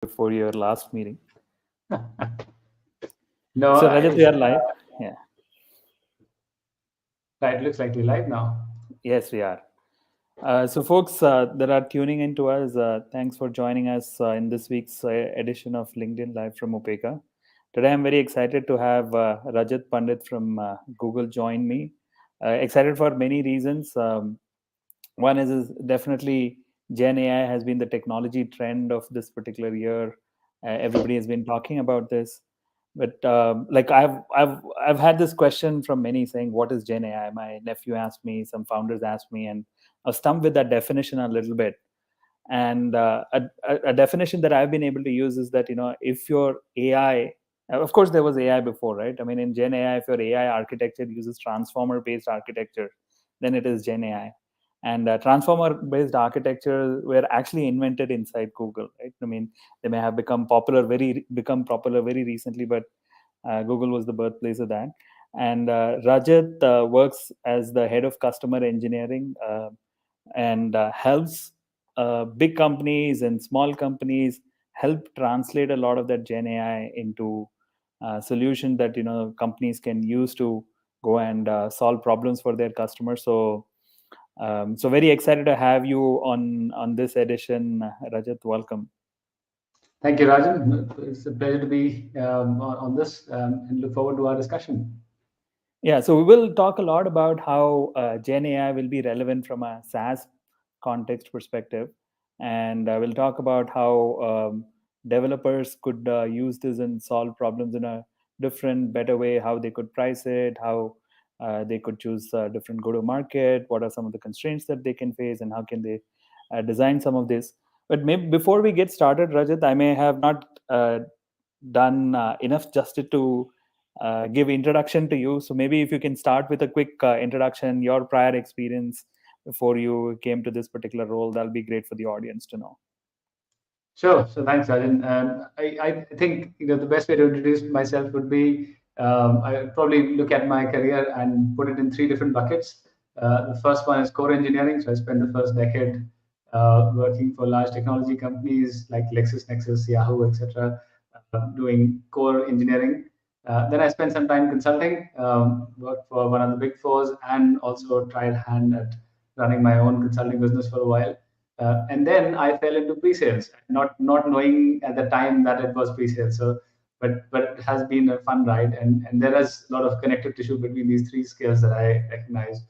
before your last meeting. No, So Rajat, we are live. Yeah. right, looks like we're live now. Yes, we are. So folks that are tuning in to us, thanks for joining us in this week's edition of LinkedIn Live from Upekkha. Today, I'm very excited to have Rajat Pandit from Google join me. Excited for many reasons. One is definitely Gen AI has been the technology trend of this particular year. Everybody has been talking about this, but like I've had this question from many saying, "What is Gen AI?" My nephew asked me, some founders asked me, and I was stumped with that definition a little bit. And a definition that I've been able to use is that if your AI, of course there was AI before, right? I mean, in Gen AI, if your AI architecture uses transformer-based architecture, then it is Gen AI. And transformer-based architecture were actually invented inside Google, right? I mean, they may have become popular very recently, but Google was the birthplace of that. And Rajat works as the head of customer engineering and helps big companies and small companies help translate a lot of that Gen AI into solution that companies can use to go and solve problems for their customers. So very excited to have you on this edition, Rajat. Welcome. Thank you, Rajan. It's a pleasure to be on this and look forward to our discussion. Yeah, so we will talk a lot about how Gen AI will be relevant from a SaaS context perspective, and we'll talk about how developers could use this and solve problems in a different, better way. How they could price it, how they could choose different go-to-market. What are some of the constraints that they can face, and how can they design some of this? But maybe before we get started, Rajat, I may have not done enough justice to give introduction to you. So maybe if you can start with a quick introduction, your prior experience before you came to this particular role, that'll be great for the audience to know. Sure. So thanks, Rajan. I think the best way to introduce myself would be I would probably look at my career and put it in three different buckets. The first one is core engineering. So I spent the first decade working for large technology companies like LexisNexis, Yahoo, etc., doing core engineering. Then I spent some time consulting, worked for one of the big fours, and also tried hand at running my own consulting business for a while. And then I fell into pre-sales, not knowing at the time that it was pre-sales. So, but it has been a fun ride, and there is a lot of connective tissue between these three skills that I recognize.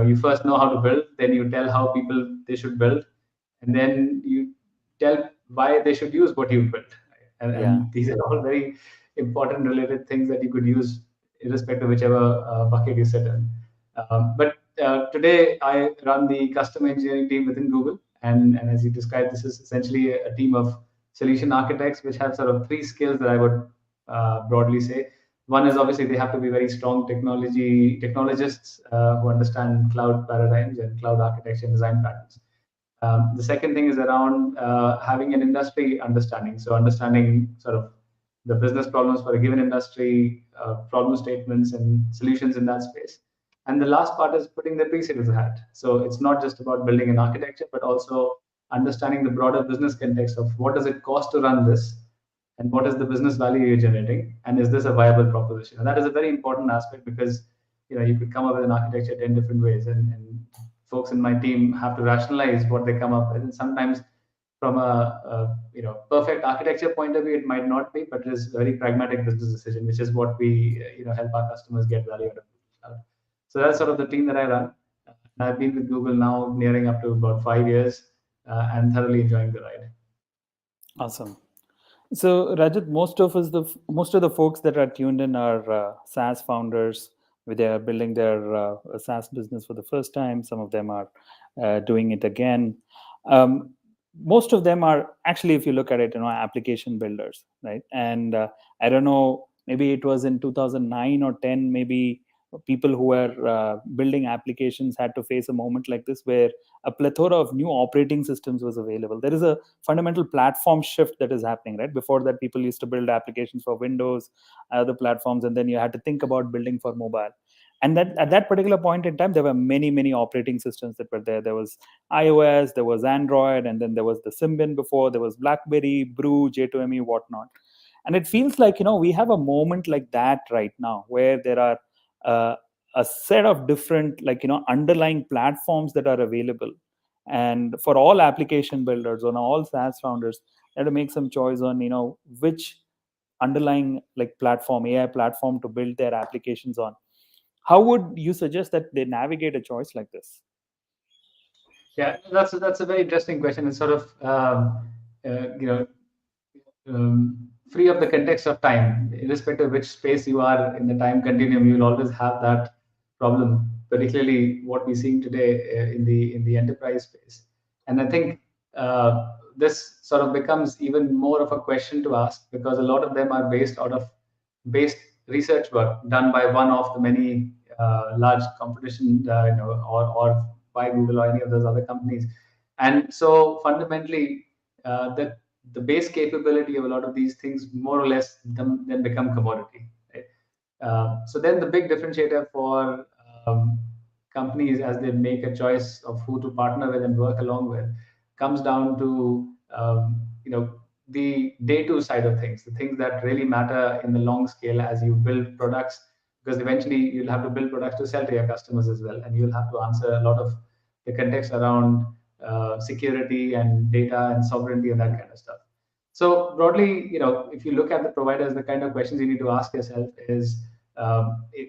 You first know how to build, then you tell how people they should build, and then you tell why they should use what you've built. Yeah. And these are all very important related things that you could use irrespective of whichever bucket you sit in. But today I run the custom engineering team within Google. And as you described, this is essentially a team of solution architects, which have sort of three skills that I would broadly say. One is obviously they have to be very strong technologists who understand cloud paradigms and cloud architecture and design patterns. The second thing is around having an industry understanding. So understanding sort of the business problems for a given industry, problem statements and solutions in that space. And the last part is putting the pre-sales hat. So it's not just about building an architecture, but also understanding the broader business context of what does it cost to run this, and what is the business value you're generating, and is this a viable proposition? And that is a very important aspect because you could come up with an architecture 10 different ways, and folks in my team have to rationalize what they come up with. And sometimes from a perfect architecture point of view, it might not be, but it is a very pragmatic business decision, which is what we help our customers get value out of cloud. So that's sort of the team that I run. I've been with Google now nearing up to about 5 years, and thoroughly enjoying the ride. Awesome. So Rajat, most of the folks that are tuned in are SaaS founders. Where they are building their SaaS business for the first time. Some of them are doing it again. Um, Most of them are actually, if you look at it, application builders, right? And I don't know, maybe it was in 2009 or 10, maybe people who were building applications had to face a moment like this where a plethora of new operating systems was available. There is a fundamental platform shift that is happening, right? Before that, people used to build applications for Windows, other platforms, and then you had to think about building for mobile. And that at that particular point in time, there were many operating systems that were there. There was iOS, there was Android, and then there was the Symbian before, there was BlackBerry, Brew, J2ME, whatnot. And it feels like, we have a moment like that right now, where there are uh, a set of different, underlying platforms that are available. And for all application builders, on all SaaS founders, they have to make some choice on, which underlying platform, AI platform, to build their applications on. How would you suggest that they navigate a choice like this? Yeah, that's a very interesting question. It's sort of you know free of the context of time, irrespective of which space you are in the time continuum, you'll always have that problem. Particularly what we're seeing today in the enterprise space, and I think this sort of becomes even more of a question to ask because a lot of them are based research work done by one of the many large competition, or by Google or any of those other companies. And so fundamentally, the base capability of a lot of these things more or less then become commodity. Right? So then the big differentiator for companies as they make a choice of who to partner with and work along with comes down to the day two side of things, the things that really matter in the long scale as you build products, because eventually you'll have to build products to sell to your customers as well, and you'll have to answer a lot of the context around security and data and sovereignty and that kind of stuff. So broadly, if you look at the providers, the kind of questions you need to ask yourself is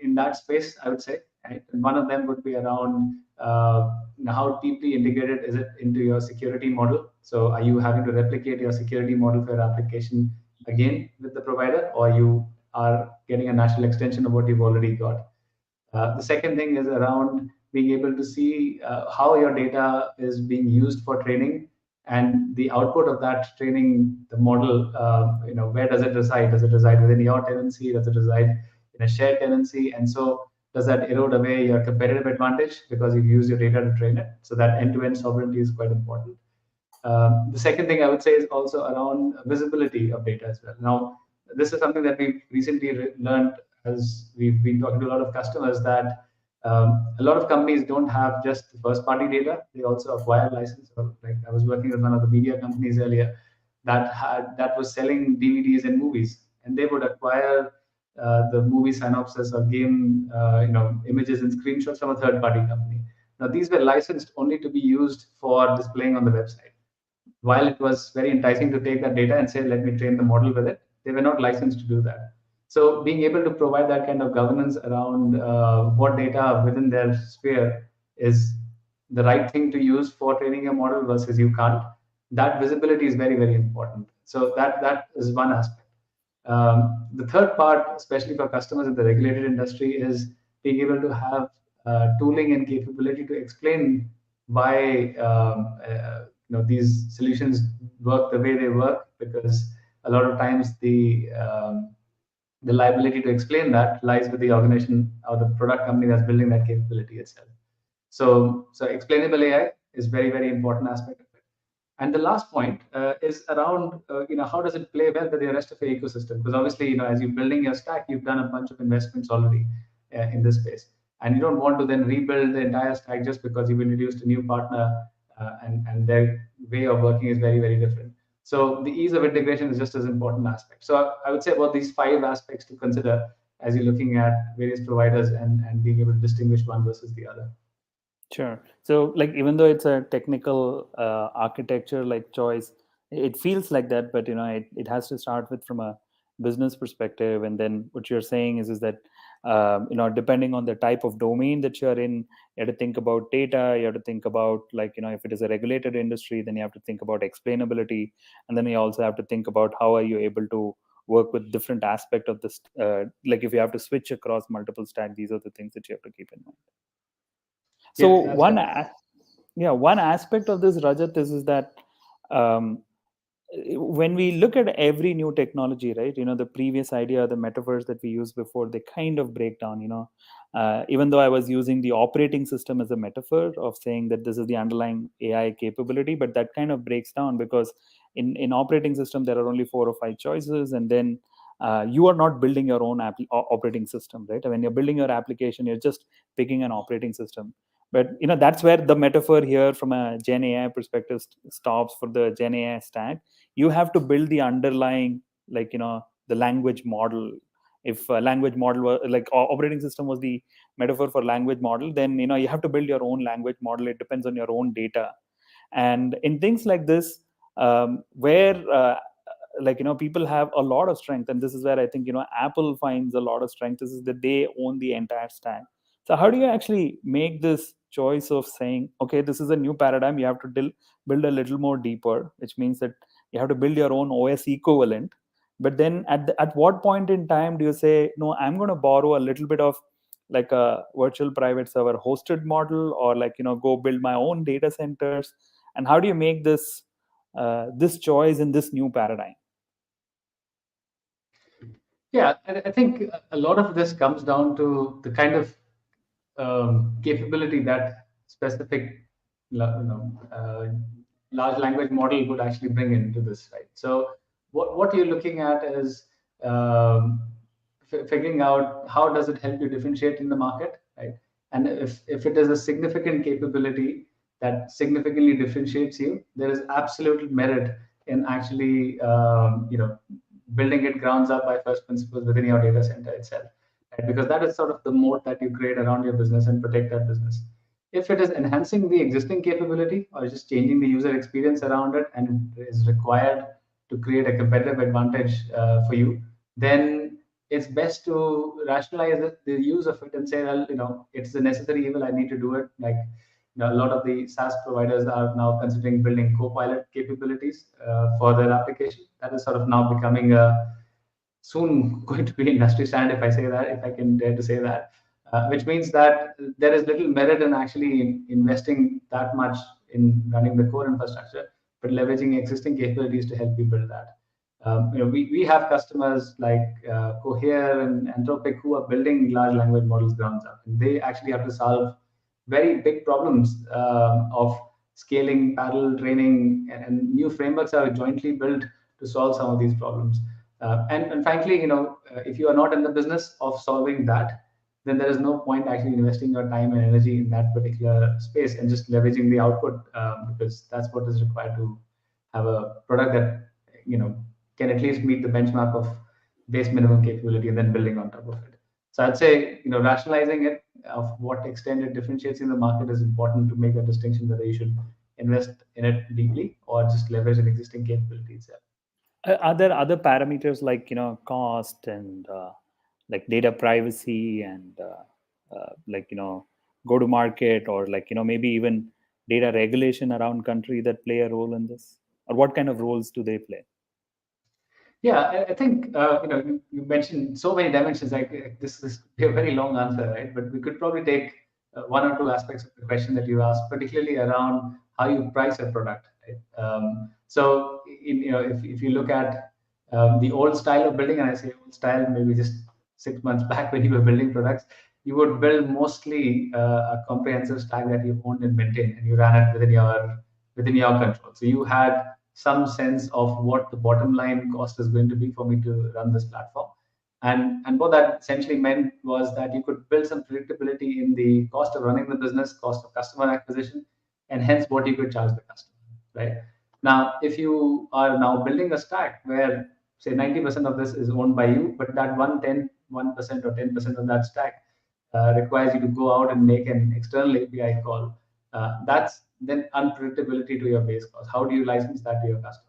in that space, I would say, right? And one of them would be around how deeply integrated is it into your security model? So are you having to replicate your security model for your application again with the provider, or you are getting a natural extension of what you've already got? The second thing is around being able to see how your data is being used for training, and the output of that training, the model, where does it reside? Does it reside within your tenancy? Does it reside in a shared tenancy? And so does that erode away your competitive advantage because you've used your data to train it? So that end-to-end sovereignty is quite important. The second thing I would say is also around visibility of data as well. Now, this is something that we've recently learned as we've been talking to a lot of customers, that a lot of companies don't have just first party data, they also acquire license. So, like, I was working with one of the media companies earlier that was selling DVDs and movies, and they would acquire the movie synopsis or game images and screenshots from a third party company. Now, these were licensed only to be used for displaying on the website. While it was very enticing to take that data and say, let me train the model with it, they were not licensed to do that. So being able to provide that kind of governance around what data within their sphere is the right thing to use for training a model versus you can't, that visibility is very, very important. So that is one aspect. The third part, especially for customers in the regulated industry, is being able to have tooling and capability to explain why these solutions work the way they work, because a lot of times the liability to explain that lies with the organization or the product company that's building that capability itself. So explainable AI is very, very important aspect of it. And the last point is around how does it play well with the rest of the ecosystem? Because obviously, as you're building your stack, you've done a bunch of investments already in this space, and you don't want to then rebuild the entire stack just because you've introduced a new partner, and their way of working is very, very different. So the ease of integration is just as important aspect. So I would say about these five aspects to consider as you're looking at various providers and being able to distinguish one versus the other. Sure. So, even though it's a technical architecture choice, it feels like that, but it has to start with from a business perspective. And then what you're saying is that depending on the type of domain that you're in, you have to think about data. You have to think about if it is a regulated industry, then you have to think about explainability, and then you also have to think about how are you able to work with different aspect of this. If you have to switch across multiple stack, these are the things that you have to keep in mind. So Yes, that's right. one aspect of this, Rajat, is that um, when we look at every new technology, right? The previous idea, the metaphors that we used before, they kind of break down. Even though I was using the operating system as a metaphor of saying that this is the underlying AI capability, but that kind of breaks down because in operating system there are only 4 or 5 choices, and then you are not building your own operating system, right? When you're building your application, you're just picking an operating system. But that's where the metaphor here from a Gen AI perspective stops for the Gen AI stack. You have to build the underlying, like the language model. If a language model was like operating system was the metaphor for language model, then you have to build your own language model. It depends on your own data. And in things like this, where people have a lot of strength, and this is where I think Apple finds a lot of strength, is that they own the entire stack. So how do you actually make this choice of saying, okay, this is a new paradigm, you have to build a little more deeper, which means that you have to build your own OS equivalent. But then at what point in time do you say, no, I'm going to borrow a little bit of like a virtual private server hosted model, or go build my own data centers? And how do you make this choice in this new paradigm? Yeah, I think a lot of this comes down to the kind of capability that specific large language model would actually bring into this, right? So what you're looking at is um, figuring out how does it help you differentiate in the market, right? And if it is a significant capability that significantly differentiates you, there is absolute merit in actually building it grounds up by first principles within your data center itself, right? Because that is sort of the moat that you create around your business and protect that business. If it is enhancing the existing capability or just changing the user experience around it, and it is required to create a competitive advantage for you, then it's best to rationalize the use of it and say, well, it's a necessary evil. I need to do it. Like, a lot of the SaaS providers are now considering building CoPilot capabilities for their application. That is sort of now becoming a soon going to be industry standard, if I say that, if I can dare to say that, which means that there is little merit in actually investing that much in running the core infrastructure, but leveraging existing capabilities to help you build that. We have customers like Cohere and Anthropic who are building large language models grounds up, and they actually have to solve very big problems of scaling, parallel training, and new frameworks are jointly built to solve some of these problems. And frankly, if you are not in the business of solving that, then there is no point actually investing your time and energy in that particular space and just leveraging the output, because that's what is required to have a product that can at least meet the benchmark of base minimum capability and then building on top of it. So I'd say rationalizing it of what extent it differentiates in the market is important to make a distinction whether you should invest in it deeply or just leverage an existing capability itself. Are there other parameters like cost and like data privacy and go to market, or maybe even data regulation around country that play a role in this? Or what kind of roles do they play? Yeah, I think you mentioned so many dimensions. Like this is a very long answer, right? But we could probably take one or two aspects of the question that you asked, particularly around how you price a product. Right? So, if you look at the old style of building, and I say old style, maybe just 6 months back when you were building products, you would build mostly a comprehensive stack that you owned and maintained, and you ran it within your control. So you had some sense of what the bottom line cost is going to be for me to run this platform. And what that essentially meant was that you could build some predictability in the cost of running the business, cost of customer acquisition, and hence what you could charge the customer. Right now, if you are now building a stack where say 90% of this is owned by you, but that 1% or 10% of that stack requires you to go out and make an external API call, that's then unpredictability to your base cost. How do you license that to your customer?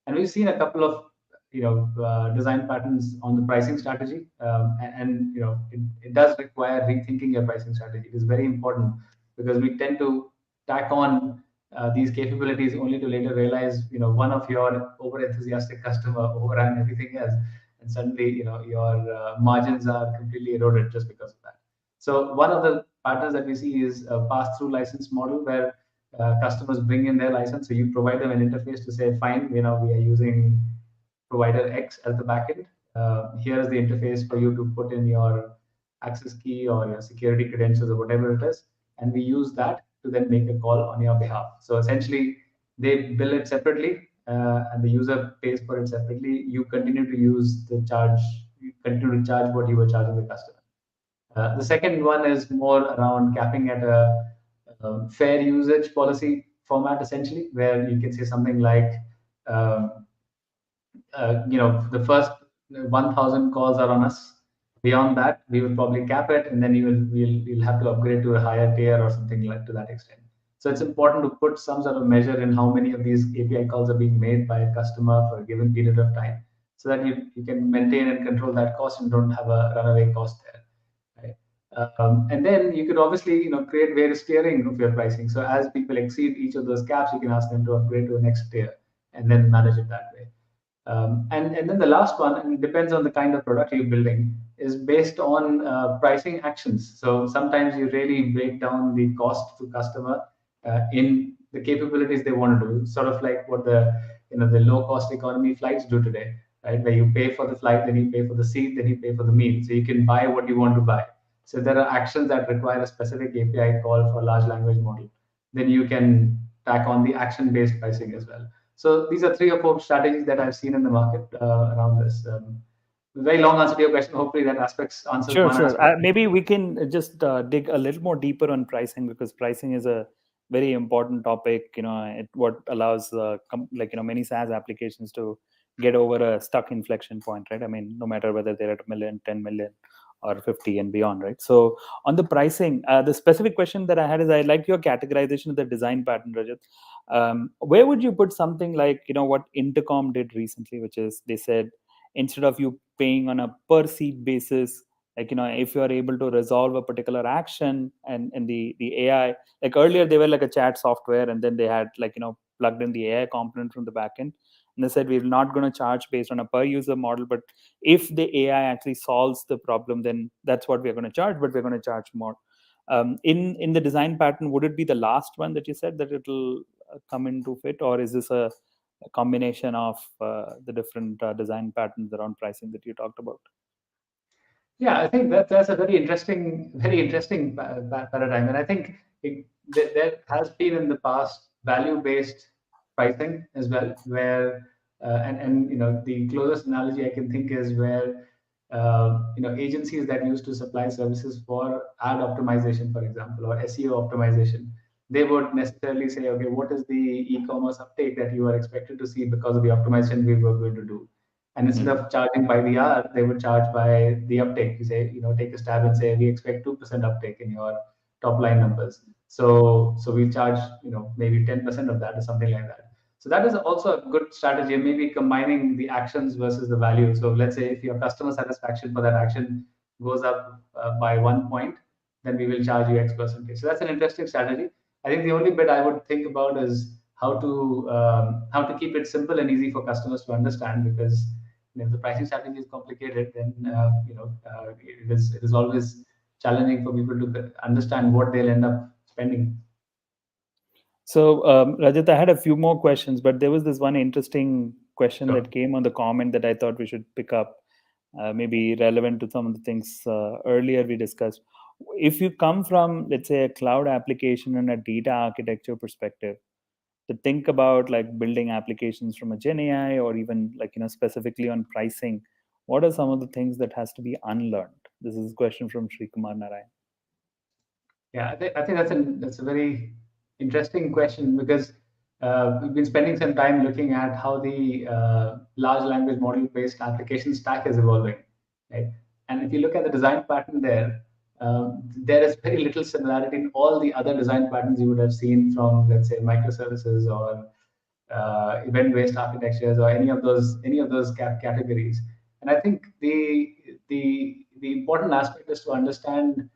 And we've seen a couple of design patterns on the pricing strategy, and it does require rethinking your pricing strategy. It is very important because we tend to tack on these capabilities only to later realize one of your over enthusiastic customer overran everything else, and suddenly your margins are completely eroded just because of that. So one of the patterns that we see is a pass-through license model where customers bring in their license. So you provide them an interface to say, fine, we are using provider X as the backend. Here's the interface for you to put in your access key or your security credentials or whatever it is, and we use that to then make a call on your behalf. So essentially, they bill it separately, and the user pays for it separately, you continue to use the charge, you continue to charge what you were charging the customer. The second one is more around capping at a fair usage policy format, essentially, where you can say something like, um, the first 1,000 calls are on us. Beyond that, we will probably cap it, and then you'll have to upgrade to a higher tier or something like to that extent. So it's important to put some sort of measure in how many of these API calls are being made by a customer for a given period of time, so that you can maintain and control that cost and don't have a runaway cost there. Right? And then you could obviously create various tiering of your pricing. So as people exceed each of those caps, you can ask them to upgrade to a next tier and then manage it that way. And then the last one, and it depends on the kind of product you're building, is based on pricing actions. So sometimes you really break down the cost to customer in the capabilities they want to do, sort of like what the low cost economy flights do today, right? Where you pay for the flight, then you pay for the seat, then you pay for the meal. So you can buy what you want to buy. So there are actions that require a specific API call for a large language model. Then you can tack on the action-based pricing as well. So these are 3 or 4 strategies that I've seen in the market around this. Very long answer to your question. Hopefully that aspects answers Sure, one sure. aspect. Maybe we can just dig a little more deeper on pricing, because pricing is a very important topic. What allows many SaaS applications to get over a stuck inflection point, right? I mean, no matter whether they're at a million, 10 million, or 50 and beyond, right? So on the pricing, the specific question that I had is, I like your categorization of the design pattern, Rajat. Where would you put something like what Intercom did recently, which is they said, instead of you paying on a per seat basis, if you are able to resolve a particular action, and the AI, like earlier they were like a chat software, and then they had plugged in the AI component from the backend, and they said, we're not going to charge based on a per user model, but if the AI actually solves the problem, then that's what we're going to charge, but we're going to charge more. In the design pattern, would it be the last one that you said that it'll come into fit, or is this a combination of the different design patterns around pricing that you talked about? Yeah, I think that's a very interesting paradigm, and I think there has been in the past value-based pricing as well, where and the closest analogy I can think is where agencies that used to supply services for ad optimization, for example, or SEO optimization, they would necessarily say, okay, what is the e-commerce uptake that you are expected to see because of the optimization we were going to do? And instead of charging by the hour, they would charge by the uptake. You say, take a stab and say, we expect 2% uptake in your top line numbers. So we charge, maybe 10% of that or something like that. So that is also a good strategy, maybe combining the actions versus the value. So let's say if your customer satisfaction for that action goes up by 1 point, then we will charge you X percentage. So that's an interesting strategy. I think the only bit I would think about is how to keep it simple and easy for customers to understand, because if the pricing strategy is complicated, then it is always challenging for people to understand what they'll end up spending. So, Rajat, I had a few more questions, but there was this one interesting question Sure. that came on the comment that I thought we should pick up, maybe relevant to some of the things earlier we discussed. If you come from, let's say, a cloud application and a data architecture perspective, to think about like building applications from a Gen AI, or even specifically on pricing, what are some of the things that has to be unlearned? This is a question from Sri Kumar Narayan. Yeah, I think that's a very interesting question, because we've been spending some time looking at how the large language model based application stack is evolving, right? And if you look at the design pattern there, there is very little similarity in all the other design patterns you would have seen from, let's say, microservices or event-based architectures, or any of those categories. And I think the important aspect is to understand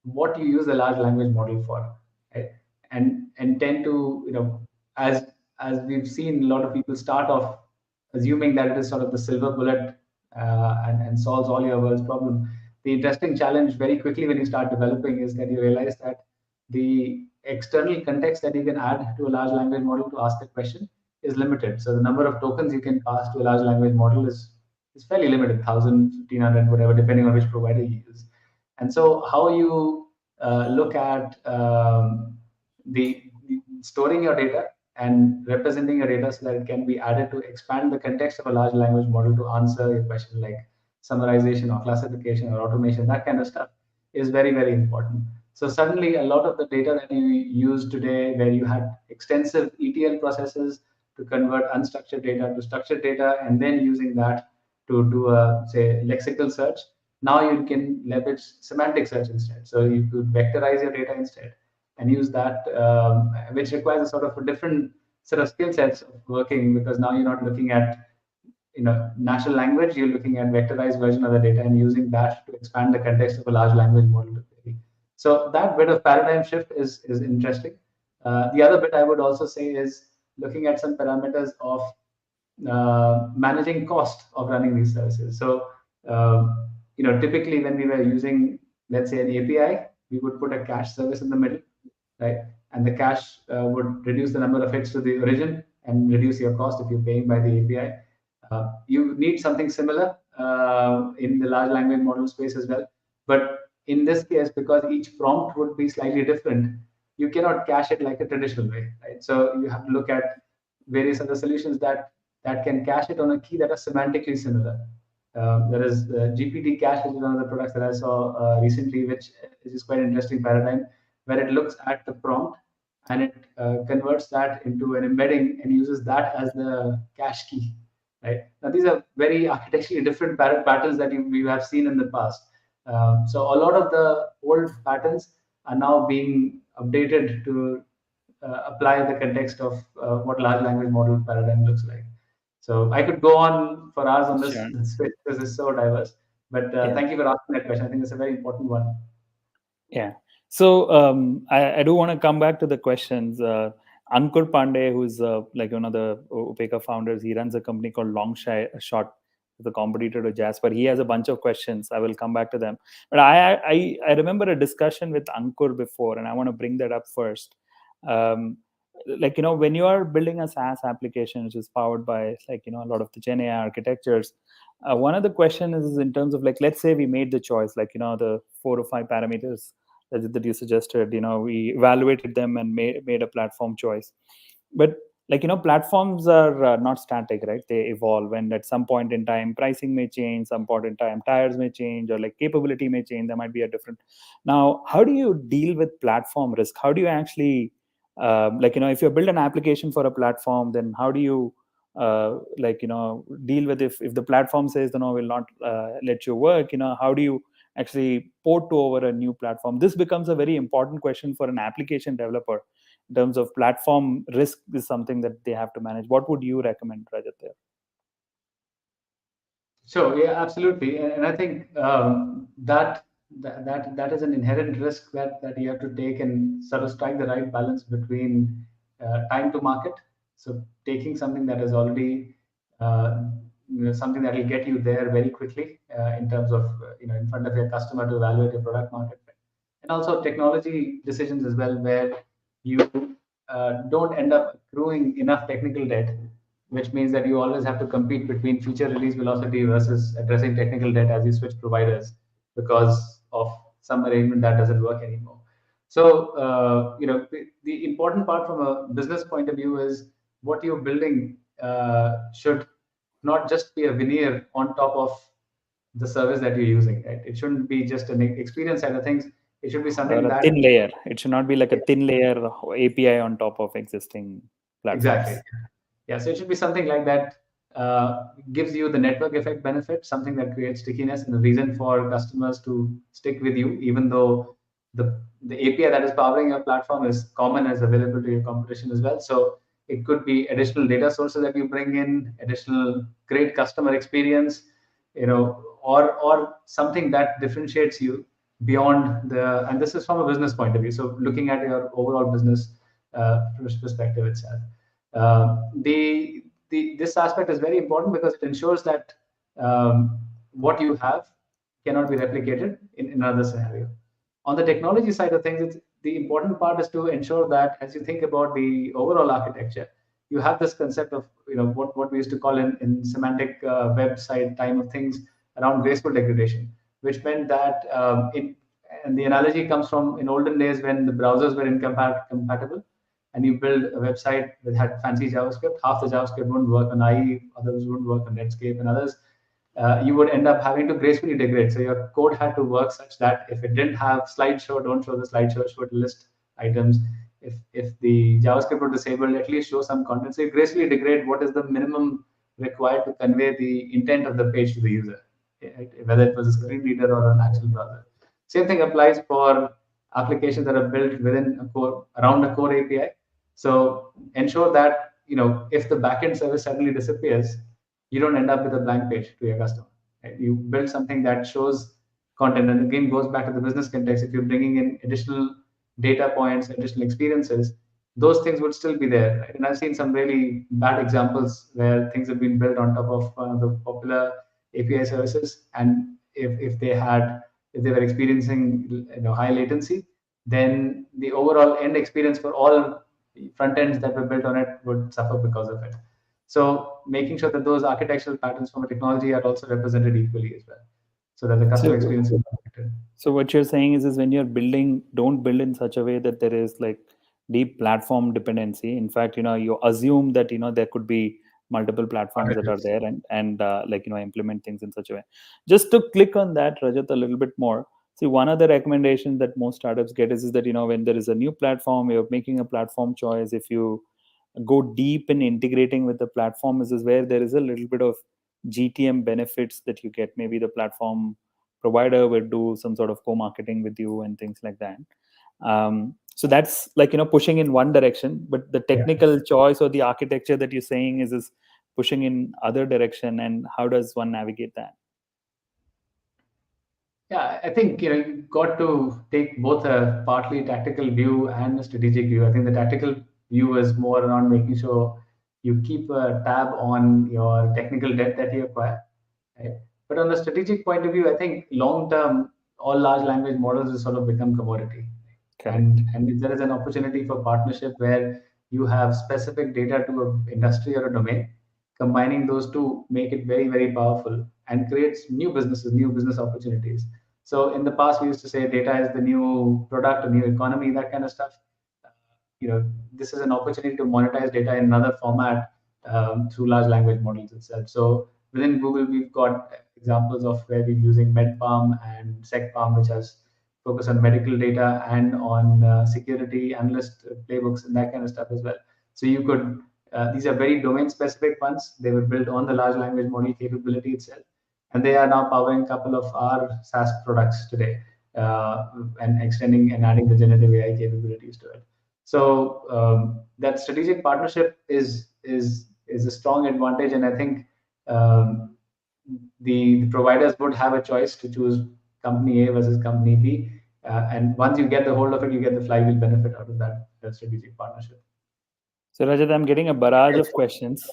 what you use a large language model for, right? And tend to, as we've seen, a lot of people start off assuming that it is sort of the silver bullet, and solves all your world's problem. The interesting challenge very quickly when you start developing is that you realize that the external context that you can add to a large language model to ask the question is limited. So the number of tokens you can pass to a large language model is fairly limited, 1,000, 1,500, whatever, depending on which provider you use. And so how you look at the storing your data and representing your data so that it can be added to expand the context of a large language model to answer your question like summarization or classification or automation, that kind of stuff is very, very important. So suddenly a lot of the data that you use today, where you had extensive ETL processes to convert unstructured data to structured data, and then using that to do a, say, lexical search, now you can leverage semantic search instead. So you could vectorize your data instead and use that, which requires a sort of a different set of skill sets of working, because now you're not looking at natural language, you're looking at vectorized version of the data and using that to expand the context of a large language model to query. So that bit of paradigm shift is interesting. The other bit I would also say is looking at some parameters of managing cost of running these services. So typically when we were using, let's say, an API, we would put a cache service in the middle, right? And the cache would reduce the number of hits to the origin and reduce your cost if you're paying by the API. You need something similar in the large language model space as well. But in this case, because each prompt would be slightly different, you cannot cache it like a traditional way, right? So you have to look at various other solutions that can cache it on a key that are semantically similar. There is GPT cache, which is one of the products that I saw recently, which is quite an interesting paradigm, where it looks at the prompt and it converts that into an embedding and uses that as the cache key. Right now, these are very architecturally different patterns that we have seen in the past. So a lot of the old patterns are now being updated to apply the context of what large language model paradigm looks like. So I could go on for hours on this Sure. space because it's so diverse. But Yeah. thank you for asking that question. I think it's a very important one. Yeah. So I do want to come back to the questions. Ankur Pandey, who's like one of the Upekkha founders, he runs a company called Shot, the competitor to Jasper. He has a bunch of questions. I will come back to them. But I remember a discussion with Ankur before, and I want to bring that up first. When you are building a SaaS application which is powered by a lot of the Gen AI architectures, one of the questions is in terms of let's say we made the choice, the 4 or 5 parameters that you suggested, we evaluated them and made a platform choice. But platforms are not static, right? They evolve, and at some point in time pricing may change, some point in time tires may change, or capability may change. There might be a different. Now, how do you deal with platform risk? How do you actually if you build an application for a platform, then how do you deal with if the platform says no, will not let you work? How do you actually port to over a new platform? This becomes a very important question for an application developer in terms of platform risk. Is something that they have to manage. What would you recommend, Rajat, there? So yeah, absolutely, and I think that is an inherent risk that you have to take and sort of strike the right balance between time to market. So taking something that is already something that will get you there very quickly in terms of in front of your customer to evaluate your product market fit, and also technology decisions as well, where you don't end up accruing enough technical debt, which means that you always have to compete between feature release velocity versus addressing technical debt as you switch providers because of some arrangement that doesn't work anymore. So, the important part from a business point of view is what you're building should not just be a veneer on top of the service that you're using, right? It shouldn't be just an experience side of things. It should be Or something a that, thin layer. It should not be like a yeah, thin layer API on top of existing exactly. platforms. Yeah, so it should be something like that gives you the network effect benefit, something that creates stickiness and a reason for customers to stick with you, even though the API that is powering your platform is common as available to your competition as well. So it could be additional data sources that you bring in, additional great customer experience, or something that differentiates you beyond the. And this is from a business point of view. So looking at your overall business perspective itself. This aspect is very important because it ensures that what you have cannot be replicated in another scenario. On the technology side of things, the important part is to ensure that as you think about the overall architecture, you have this concept of what we used to call in semantic website time of things around graceful degradation, which meant that and the analogy comes from in olden days when the browsers were incompatible. and you build a website that had fancy JavaScript, half the JavaScript wouldn't work on IE, others wouldn't work on Netscape, and others you would end up having to gracefully degrade. So your code had to work such that if it didn't have slideshow, don't show the slideshow, show it list items. If the JavaScript were disabled, at least show some content. So you gracefully degrade what is the minimum required to convey the intent of the page to the user, right? Whether it was a screen reader or an actual browser. Same thing applies for applications that are built within a core around a core API. So ensure that if the backend service suddenly disappears, you don't end up with a blank page to your customer. Right? You build something that shows content, and again goes back to the business context. If you're bringing in additional data points, additional experiences, those things would still be there. Right? And I've seen some really bad examples where things have been built on top of one of the popular API services, and if they were experiencing high latency, then the overall end experience for all front ends that were built on it would suffer because of it. So making sure that those architectural patterns from a technology are also represented equally as well, so that the customer So, experience is protected. so what you're saying is when you're building, don't build in such a way that there is like deep platform dependency. In fact, you assume that there could be multiple platforms that are Partnerships. there, and like implement things in such a way. Just to click on that, Rajat, a little bit more. See, one of the recommendations that most startups get is that when there is a new platform, you're making a platform choice. If you go deep in integrating with the platform, is where there is a little bit of GTM benefits that you get. Maybe the platform provider will do some sort of co-marketing with you and things like that. So that's like pushing in one direction, but the Yeah. technical choice or the architecture that you're saying is pushing in other direction. And how does one navigate that? Yeah, I think you've got to take both a partly tactical view and a strategic view. I think the tactical view is more around making sure you keep a tab on your technical debt that you acquire. Right? But on the strategic point of view, I think long term, all large language models will sort of become commodity. Correct. And if there is an opportunity for partnership where you have specific data to an industry or a domain, combining those two make it very, very powerful and creates new businesses, new business opportunities. So in the past, we used to say data is the new product, a new economy, that kind of stuff. This is an opportunity to monetize data in another format through large language models itself. So within Google, we've got examples of where we're using MedPalm and SecPalm, which has focus on medical data and on security analyst playbooks and that kind of stuff as well. So you could these are very domain specific ones. They were built on the large language model capability itself, and they are now powering a couple of our SaaS products today, and extending and adding the generative AI capabilities to it. So that strategic partnership is a strong advantage, and I think the providers would have a choice to choose company A versus company B. And once you get the hold of it, you get the flywheel benefit out of that strategic partnership. So Rajat, I'm getting a barrage of questions.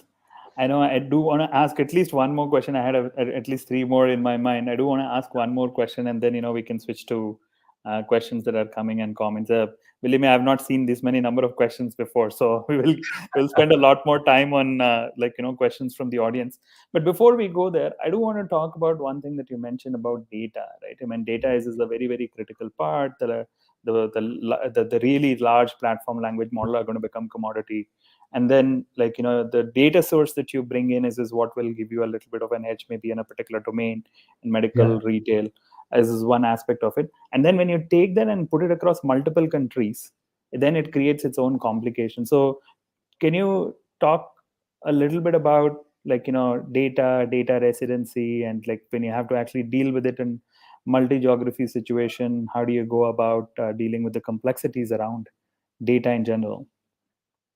I know I do want to ask at least one more question. I had at least three more in my mind. I do want to ask one more question, and then we can switch to questions that are coming and comments. Believe me, I have not seen this many number of questions before, so we'll spend a lot more time on questions from the audience. But before we go there, I do want to talk about one thing that you mentioned about data, right? I mean, data is a very, very critical part. The really large platform language model are going to become commodity, and then the data source that you bring in is what will give you a little bit of an edge, maybe in a particular domain, in medical, Yeah. retail, as is one aspect of it. And then when you take that and put it across multiple countries, then it creates its own complication. So can you talk a little bit about data residency, and when you have to actually deal with it in multi-geography situation, how do you go about dealing with the complexities around data in general?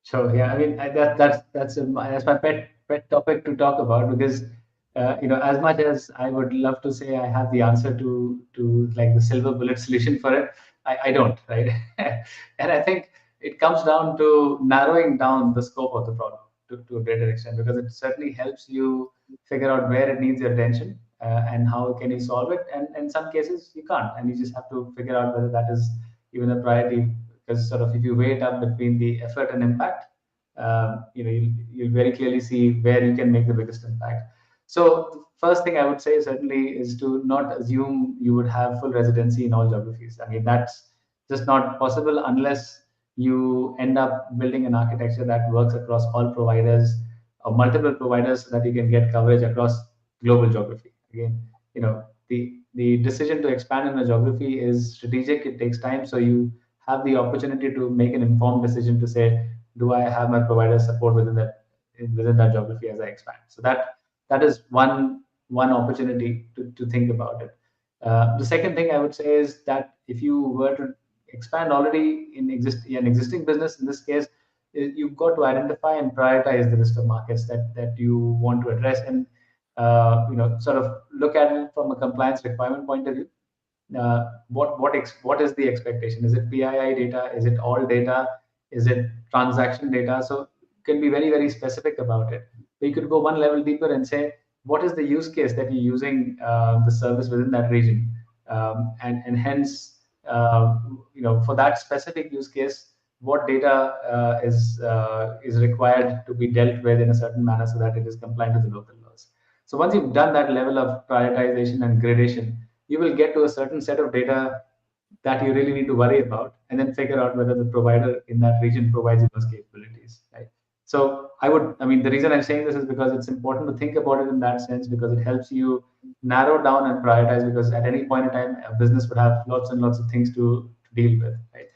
So yeah, I mean that's my pet topic to talk about, because as much as I would love to say I have the answer to like the silver bullet solution for it, I don't, right? And I think it comes down to narrowing down the scope of the problem to a greater extent, because it certainly helps you figure out where it needs your attention, and how can you solve it. And in some cases you can't, and you just have to figure out whether that is even a priority, because sort of if you weigh it up between the effort and impact, you'll very clearly see where you can make the biggest impact. So the first thing I would say certainly is to not assume you would have full residency in all geographies. I mean, that's just not possible unless you end up building an architecture that works across all providers or multiple providers so that you can get coverage across global geography. Again, the decision to expand in a geography is strategic. It takes time, so you have the opportunity to make an informed decision to say, do I have my provider support within that geography as I expand? So that is one opportunity to think about it. The second thing I would say is that if you were to expand already in an existing business, in this case, you've got to identify and prioritize the list of markets that you want to address, and sort of look at it from a compliance requirement point of view. What is the expectation? Is it PII data? Is it all data? Is it transaction data? So you can be very, very specific about it. But you could go one level deeper and say, what is the use case that you're using the service within that region, and hence, for that specific use case, what data is required to be dealt with in a certain manner so that it is compliant with the local laws. So once you've done that level of prioritization and gradation, you will get to a certain set of data that you really need to worry about, and then figure out whether the provider in that region provides you those capabilities, right? So the reason I'm saying this is because it's important to think about it in that sense, because it helps you narrow down and prioritize, because at any point in time, a business would have lots and lots of things to deal with, right?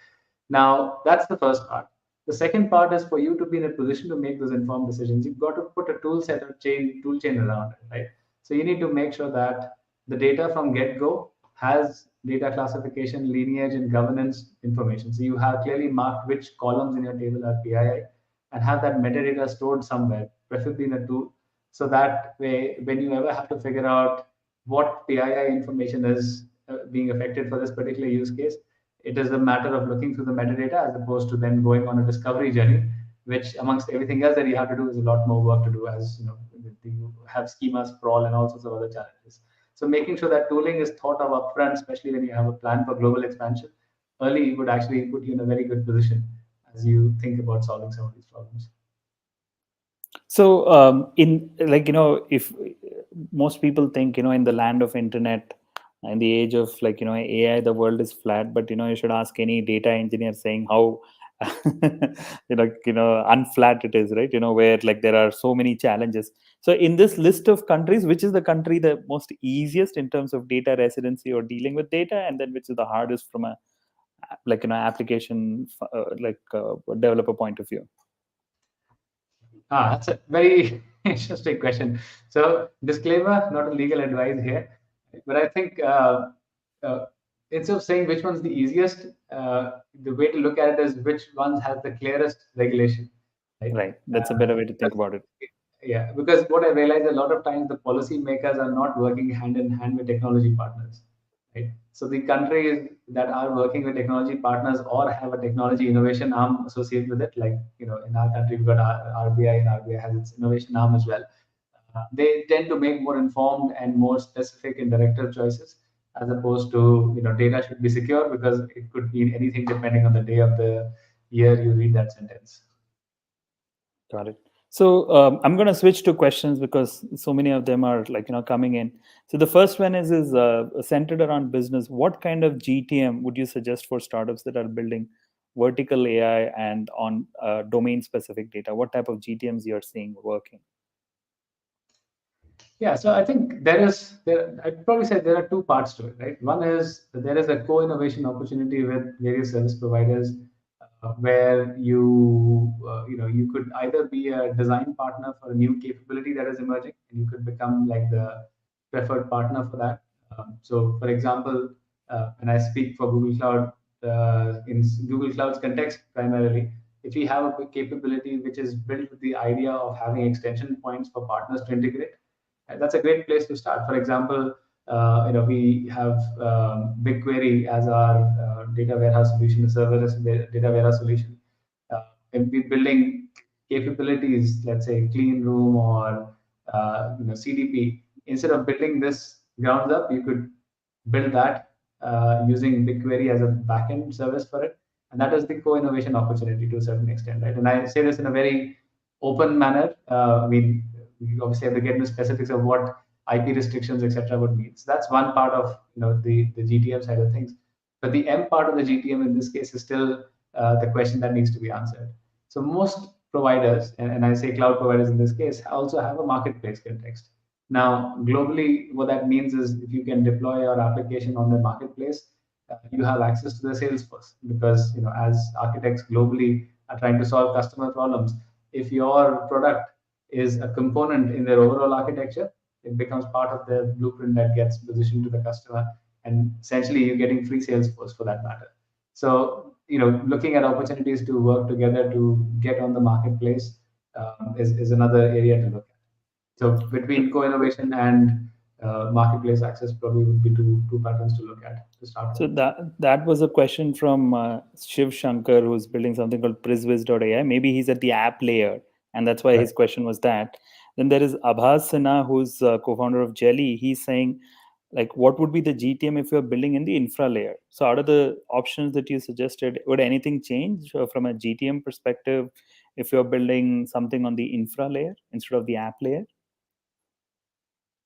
Now, that's the first part. The second part is for you to be in a position to make those informed decisions. You've got to put a tool chain around it, right? So you need to make sure that the data from get-go has data classification, lineage, and governance information. So you have clearly marked which columns in your table are PII, and have that metadata stored somewhere, preferably in a tool. So that way, when you ever have to figure out what PII information is being affected for this particular use case, it is a matter of looking through the metadata as opposed to then going on a discovery journey, which amongst everything else that you have to do is a lot more work to do, as you have schema sprawl and all sorts of other challenges. So making sure that tooling is thought of upfront, especially when you have a plan for global expansion, early would actually put you in a very good position as you think about solving some of these problems. So, in like if most people think in the land of internet, in the age of AI, the world is flat. But you should ask any data engineer saying how unflat it is, right? Where there are so many challenges. So, in this list of countries, which is the country the most easiest in terms of data residency or dealing with data, and then which is the hardest from a application developer point of view? That's a very interesting question. So, disclaimer, not a legal advice here, but I think uh, instead of saying which one's the easiest, the way to look at it is which ones has the clearest regulation, right? Right. That's a better way to think Because, about it. yeah, because what I realize a lot of times the policy makers are not working hand in hand with technology partners, right? So the countries that are working with technology partners or have a technology innovation arm associated with it, like in our country we've got RBI, and RBI has its innovation arm as well. They tend to make more informed and more specific and directive choices, as opposed to data should be secure, because it could mean anything depending on the day of the year you read that sentence. Got it. So I'm going to switch to questions because so many of them are coming in. So the first one is centered around business. What kind of GTM would you suggest for startups that are building vertical AI and on domain specific data? What type of GTMs you're seeing working? Yeah, so I think I'd probably say there are two parts to it, right? One is that there is a co-innovation opportunity with various service providers, where you could either be a design partner for a new capability that is emerging, and you could become like the preferred partner for that. So, for example, when I speak for Google Cloud, in Google Cloud's context primarily, if we have a capability which is built with the idea of having extension points for partners to integrate, that's a great place to start. For example, we have BigQuery as our data warehouse solution, a serverless data warehouse solution. And we're building capabilities, let's say clean room or CDP. Instead of building this ground up, you could build that using BigQuery as a backend service for it. And that is the co-innovation opportunity to a certain extent, right? And I say this in a very open manner. We obviously have to get into specifics of what IP restrictions, etc., would mean. So that's one part of the GTM side of things. But the M part of the GTM in this case is still the question that needs to be answered. So most providers, and I say cloud providers in this case, also have a marketplace context. Now, globally, what that means is if you can deploy your application on the marketplace, you have access to the Salesforce, because as architects globally are trying to solve customer problems, if your product is a component in their overall architecture, it becomes part of the blueprint that gets positioned to the customer, and essentially you're getting free Salesforce for that matter. So looking at opportunities to work together to get on the marketplace is another area to look at. So between co-innovation and marketplace access probably would be two patterns to look at to start with. So that was a question from Shiv Shankar, who's building something called priswiz.ai. Maybe he's at the app layer, and that's why Right. his question was that. Then there is Abhas Sinha, who's co-founder of Jelly. He's saying, like, what would be the GTM if you're building in the infra layer? So out of the options that you suggested, would anything change from a GTM perspective if you're building something on the infra layer instead of the app layer?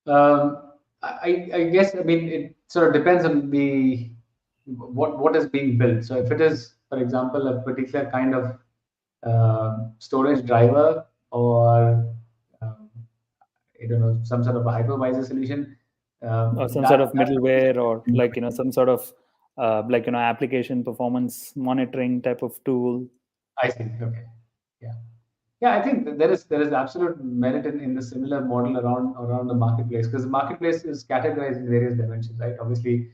I guess, I mean, it sort of depends on the what is being built. So if it is, for example, a particular kind of storage driver, or um, I don't know, some sort of a hypervisor solution, Or some sort of that middleware, or like some sort of application performance monitoring type of tool. I see. Okay. Yeah. Yeah, I think that there is absolute merit in the similar model around the marketplace, because the marketplace is categorized in various dimensions, right? Obviously,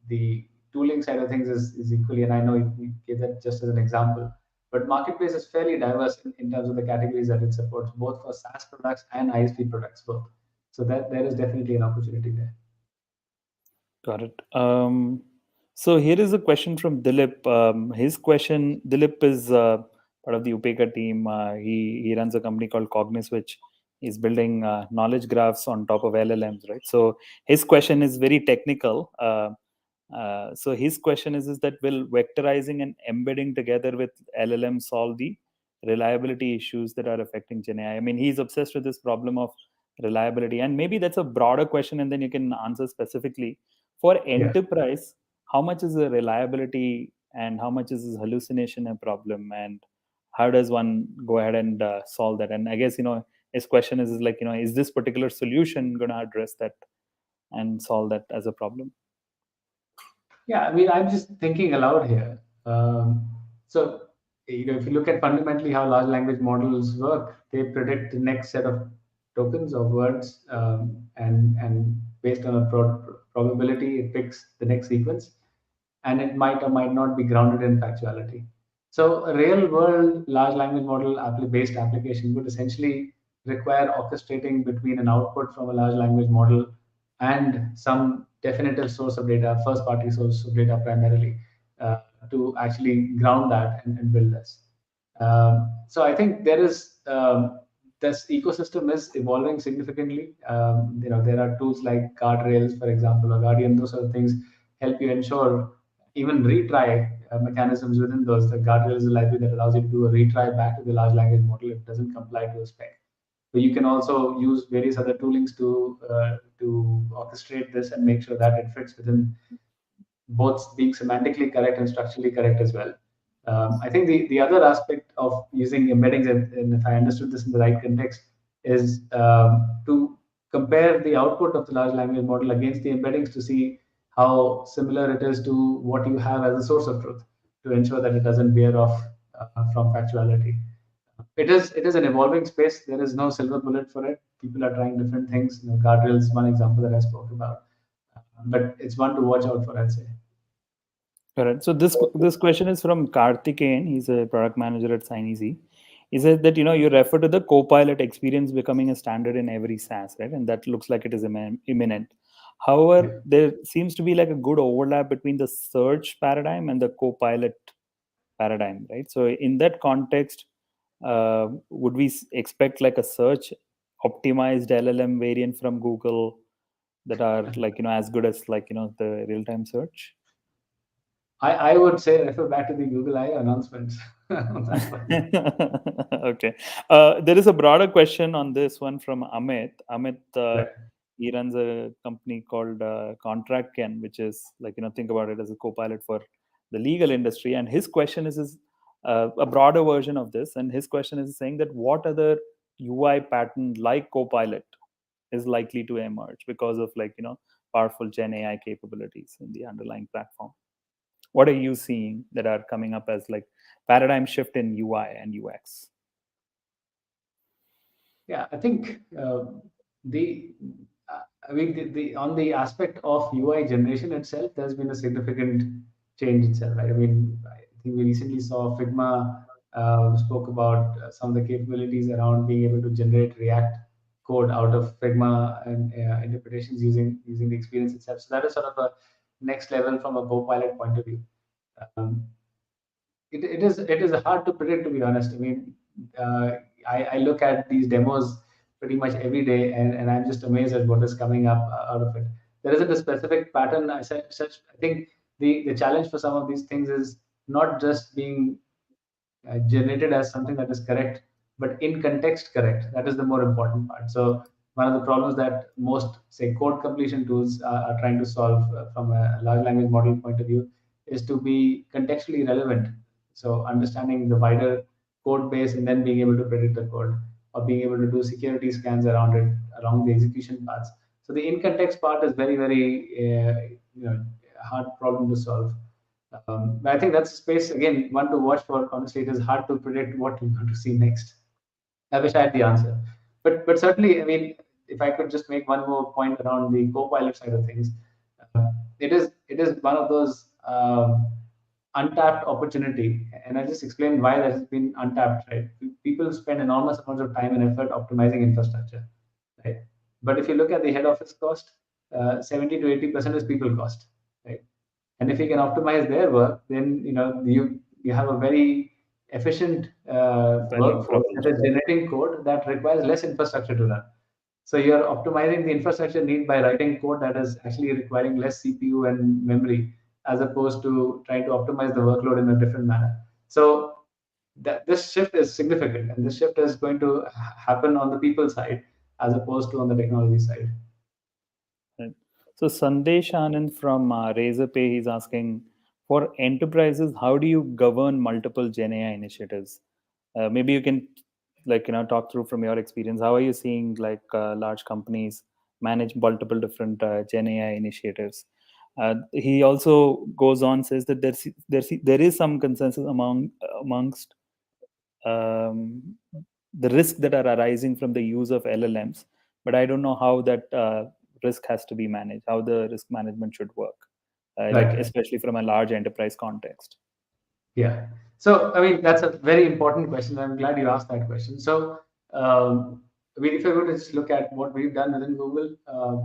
the tooling side of things is equally, and I know you gave that just as an example, but marketplace is fairly diverse in terms of the categories that it supports, both for SaaS products and ISP products both. So that there is definitely an opportunity there. Got it. So here is a question from Dilip. His question, Dilip is part of the Upekkha team. He runs a company called Cognis, which is building knowledge graphs on top of LLMs, right? So his question is very technical. So his question is that will vectorizing and embedding together with LLM solve the reliability issues that are affecting GenAI? I mean, he's obsessed with this problem of reliability, and maybe that's a broader question, and then you can answer specifically for Yes. enterprise. How much is the reliability and how much is hallucination a problem, and how does one go ahead and solve that? And I guess his question is like, is this particular solution going to address that and solve that as a problem? Yeah, I mean, I'm just thinking aloud here. So, if you look at fundamentally how large language models work, they predict the next set of tokens or words, and based on a probability, it picks the next sequence, and it might or might not be grounded in factuality. So, a real world large language model based application would essentially require orchestrating between an output from a large language model and some definitive source of data, first party source of data primarily, uh, to actually ground that and build this. So I think this ecosystem is evolving significantly. There are tools like guardrails, for example, or Guardian. Those sort of things help you ensure even retry mechanisms within those. The guardrail is a library that allows you to do a retry back to the large language model if it doesn't comply to a spec. But you can also use various other toolings to orchestrate this and make sure that it fits within both being semantically correct and structurally correct as well. I think the other aspect of using embeddings, and if I understood this in the right context, is to compare the output of the large language model against the embeddings to see how similar it is to what you have as a source of truth, to ensure that it doesn't veer off from factuality. It is an evolving space. There is no silver bullet for it. People are trying different things. Guardrails, one example that I spoke about, but it's one to watch out for, I'd say. Correct. So this question is from Karthikeyan. He's a product manager at SignEasy. He said that you refer to the CoPilot experience becoming a standard in every SaaS, right? And that looks like it is imminent. Yeah. However, there seems to be like a good overlap between the search paradigm and the CoPilot paradigm, right? So in that context, would we expect like a search optimized LLM variant from Google that are like as good as like the real time search? I would say refer back to the Google I announcements on that one. Okay. There is a broader question on this one from Amit. Amit, Right. he runs a company called Contract Ken, which is like think about it as a co-pilot for the legal industry. And his question is a broader version of this. And his question is saying that what other UI pattern like Copilot is likely to emerge because of powerful Gen AI capabilities in the underlying platform. What are you seeing that are coming up as like paradigm shift in UI and UX? Yeah, I think the I mean the on the aspect of UI generation itself, there's been a significant change itself. Right? I mean, I think we recently saw Figma spoke about some of the capabilities around being able to generate React code out of Figma and interpretations using the experience itself. So that is sort of a next level from a Copilot point of view. Um, it is hard to predict, to be honest. I mean, uh, I look at these demos pretty much every day, and I'm just amazed at what is coming up out of it. There isn't a specific pattern. I think the challenge for some of these things is not just being generated as something that is correct, but in context correct. That is the more important part. So one of the problems that most, say, code completion tools are trying to solve from a large language model point of view is to be contextually relevant. So understanding the wider code base and then being able to predict the code, or being able to do security scans around it, along the execution paths. So the in context part is very, very hard problem to solve. But I think that's a space, again, one to watch for. Honestly, it is hard to predict what we're going to see next. I wish I had the answer, but certainly, I mean, if I could just make one more point around the co-pilot side of things, it is one of those untapped opportunity, and I just explained why that has been untapped. Right, people spend enormous amounts of time and effort optimizing infrastructure, right? But if you look at the head office cost, 70 to 80% is people cost, right? And if you can optimize their work, then you have a very efficient Value workforce that is proposition. generating code that requires less infrastructure to run. So you're optimizing the infrastructure need by writing code that is actually requiring less CPU and memory, as opposed to trying to optimize the workload in a different manner. So that this shift is significant, and this shift is going to happen on the people side as opposed to on the technology side. Right. So Sandesh Anand from Razorpay, he's asking, for enterprises, how do you govern multiple Gen AI initiatives? Maybe you can talk through from your experience. How are you seeing large companies manage multiple different Gen AI initiatives? He also goes on, says that there is some consensus amongst um, the risks that are arising from the use of LLMs, but I don't know how that risk has to be managed, how the risk management should work, Right. especially from a large enterprise context. Yeah. So, I mean, that's a very important question. I'm glad you asked that question. So, I mean, if I were to just look at what we've done within Google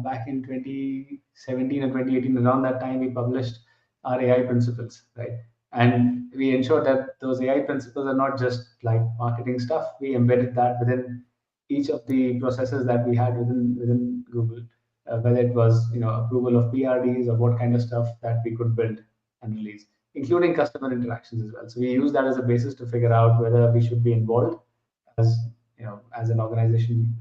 back in 2017 and 2018, around that time, we published our AI principles, right? And we ensured that those AI principles are not just like marketing stuff. We embedded that within each of the processes that we had within Google, whether it was approval of PRDs or what kind of stuff that we could build and release, including customer interactions as well. So we use that as a basis to figure out whether we should be involved as as an organization,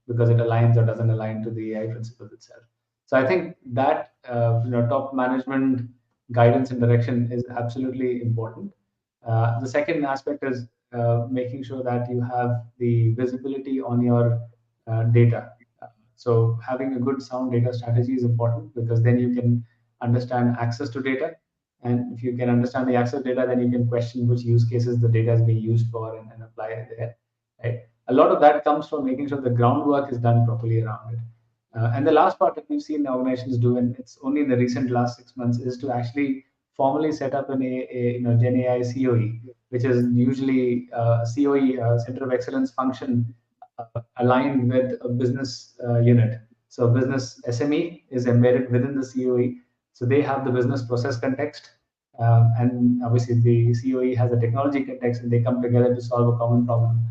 because it aligns or doesn't align to the AI principles itself. So I think that top management guidance and direction is absolutely important. The second aspect is making sure that you have the visibility on your data. So having a good sound data strategy is important, because then you can understand access to data, and if you can understand the access data, then you can question which use cases the data is being used for, and apply it there. Right? A lot of that comes from making sure the groundwork is done properly around it. And the last part that we've seen organizations do, and it's only in the recent last 6 months, is to actually formally set up a Gen AI COE, which is usually COE, Center of Excellence function, aligned with a business unit. So business SME is embedded within the COE. So they have the business process context, and obviously the COE has a technology context, and they come together to solve a common problem.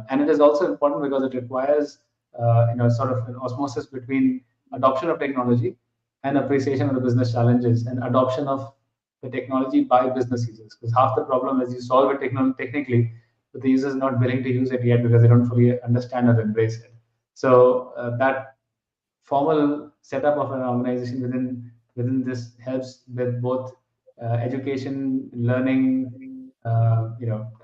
And it is also important because it requires sort of an osmosis between adoption of technology and appreciation of the business challenges, and adoption of the technology by business users. Because half the problem is you solve it technically, but the user is not willing to use it yet because they don't fully understand or embrace it. So that formal setup of an organization within this helps with both education, learning,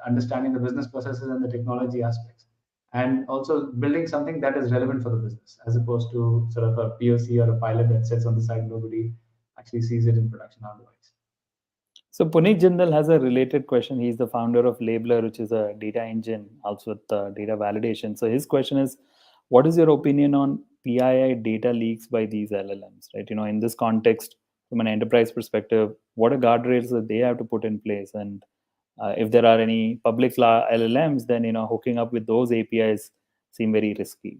understanding the business processes and the technology aspects, and also building something that is relevant for the business, as opposed to sort of a POC or a pilot that sits on the side. Nobody actually sees it in production otherwise. So Puneet Jindal has a related question. He's the founder of Labeler, which is a data engine, also with data validation. So his question is, what is your opinion on PII data leaks by these LLMs? Right? In this context, from an enterprise perspective, what are guardrails that they have to put in place? And if there are any public LLMs, then hooking up with those APIs seem very risky.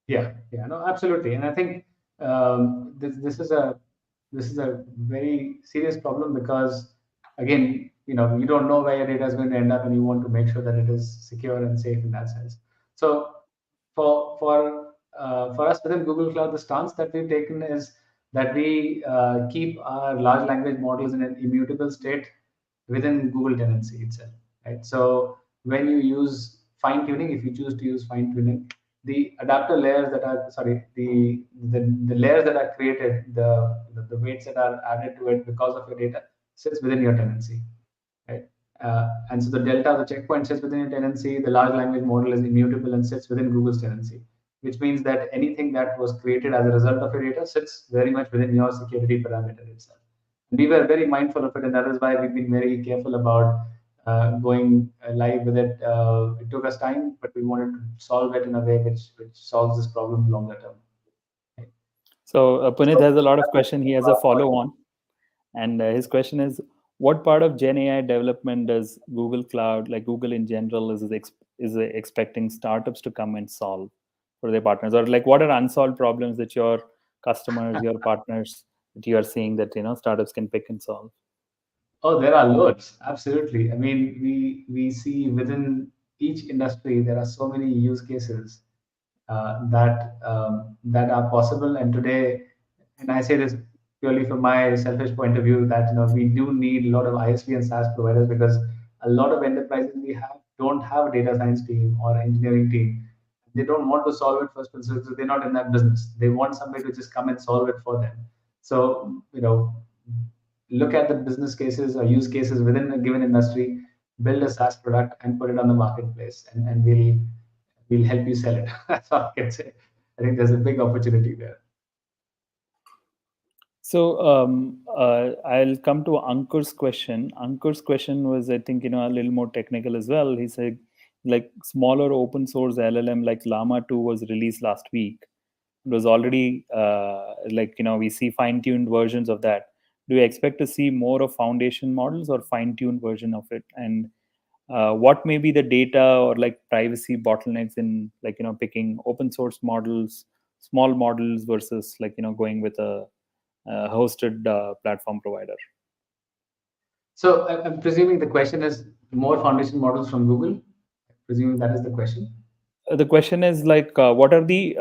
Yeah, no, absolutely, and I think this is a very serious problem because, again, you don't know where your data is going to end up, and you want to make sure that it is secure and safe in that sense. So, for us within Google Cloud, the stance that we've taken is that we keep our large language models in an immutable state within Google tenancy itself, right? So when you use fine tuning, if you choose to use fine tuning, the adapter layers that are sorry the layers that are created, the weights that are added to it because of your data sits within your tenancy, right? And so the delta, the checkpoint sits within your tenancy. The large language model is immutable and sits within Google's tenancy, which means that anything that was created as a result of your data sits very much within your security parameter itself. We were very mindful of it, and that is why we've been very careful about going live with it. It took us time, but we wanted to solve it in a way which solves this problem longer term. Right? So Puneet has a lot of question. He has a follow on. And his question is, what part of Gen AI development does Google Cloud, like Google in general, is expecting startups to come and solve for their partners, or like what are unsolved problems that your customers, your partners, that you are seeing that startups can pick and solve? Oh, there are loads. Absolutely. I mean, we see within each industry there are so many use cases that are possible. And today, and I say this purely from my selfish point of view, that we do need a lot of ISV and SaaS providers, because a lot of enterprises we have don't have a data science team or engineering team. They don't want to solve it first principles. They're not in that business. They want somebody to just come and solve it for them. So look at the business cases or use cases within a given industry, build a SaaS product and put it on the marketplace, and we'll help you sell it. That's all I can say. I think there's a big opportunity there. So I'll come to Ankur's question. Ankur's question was, I think, a little more technical as well. He said, like, smaller open source LLM like Llama 2 was released last week. It was already we see fine-tuned versions of that. Do you expect to see more of foundation models or fine-tuned version of it? And what may be the data or like privacy bottlenecks in picking open source models, small models versus going with a hosted platform provider? So I'm presuming the question is more foundation models from Google. Presuming that is the question. The question is what are the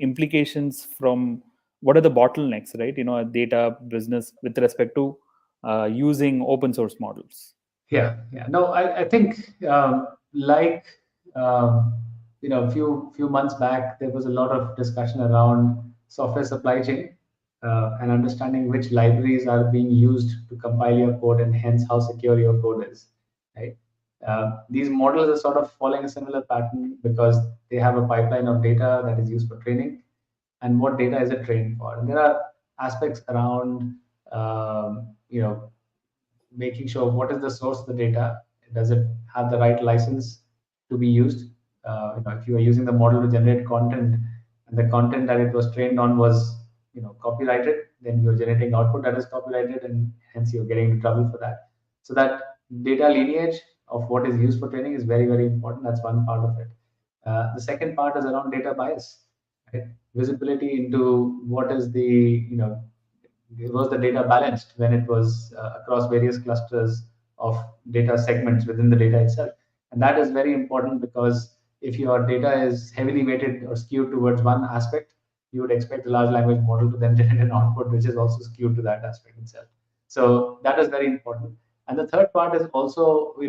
implications from, what are the bottlenecks, right? Data business with respect to using open source models. Yeah. No, I think a few months back, there was a lot of discussion around software supply chain and understanding which libraries are being used to compile your code, and hence how secure your code is. Right. These models are sort of following a similar pattern because they have a pipeline of data that is used for training, and what data is it trained for. And there are aspects around making sure what is the source of the data. Does it have the right license to be used? If you are using the model to generate content, and the content that it was trained on was copyrighted, then you're generating output that is copyrighted, and hence you're getting into trouble for that. So that data lineage of what is used for training is very, very important. That's one part of it. The second part is around data bias, right? Visibility into what is was the data balanced when it was across various clusters of data segments within the data itself. And that is very important, because if your data is heavily weighted or skewed towards one aspect, you would expect a large language model to then generate an output which is also skewed to that aspect itself. So that is very important. And the third part is also, we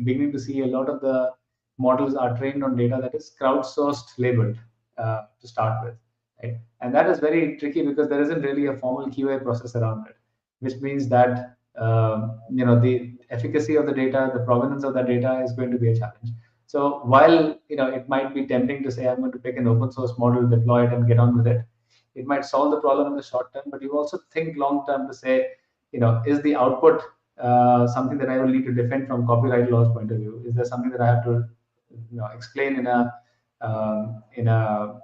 beginning to see a lot of the models are trained on data that is crowdsourced labeled to start with. Right? And that is very tricky because there isn't really a formal QA process around it, which means that the efficacy of the data, the provenance of that data is going to be a challenge. So while it might be tempting to say I'm going to pick an open source model, deploy it, and get on with it, it might solve the problem in the short term. But you also think long term to say, is the output something that I will need to defend from copyright laws point of view? Is there something that I have to explain in a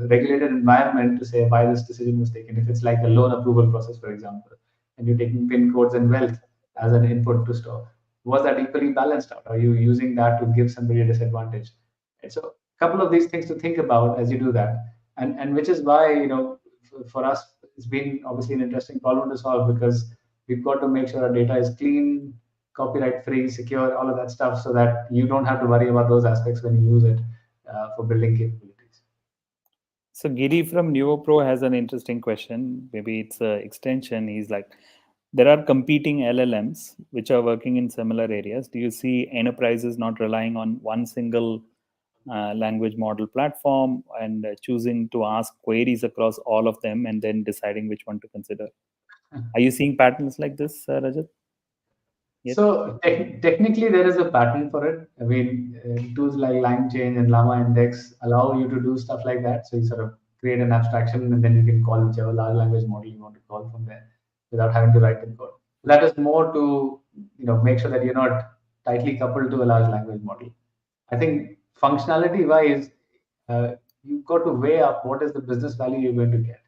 regulated environment to say why this decision was taken? If it's like a loan approval process, for example, and you're taking pin codes and wealth as an input to store, was that equally balanced out? Are you using that to give somebody a disadvantage? And so a couple of these things to think about as you do that, and which is why for us it's been obviously an interesting problem to solve, because we've got to make sure our data is clean, copyright free, secure, all of that stuff, so that you don't have to worry about those aspects when you use it for building capabilities. So Giri from NeoPro has an interesting question. Maybe it's an extension. He's like, there are competing LLMs which are working in similar areas. Do you see enterprises not relying on one single language model platform and choosing to ask queries across all of them and then deciding which one to consider? Are you seeing patterns like this, Rajat? Yet? So technically, there is a pattern for it. I mean, tools like LangChain and Llama Index allow you to do stuff like that. So you sort of create an abstraction, and then you can call whichever large language model you want to call from there, without having to write the code. That is more to make sure that you're not tightly coupled to a large language model. I think functionality wise, you've got to weigh up what is the business value you're going to get.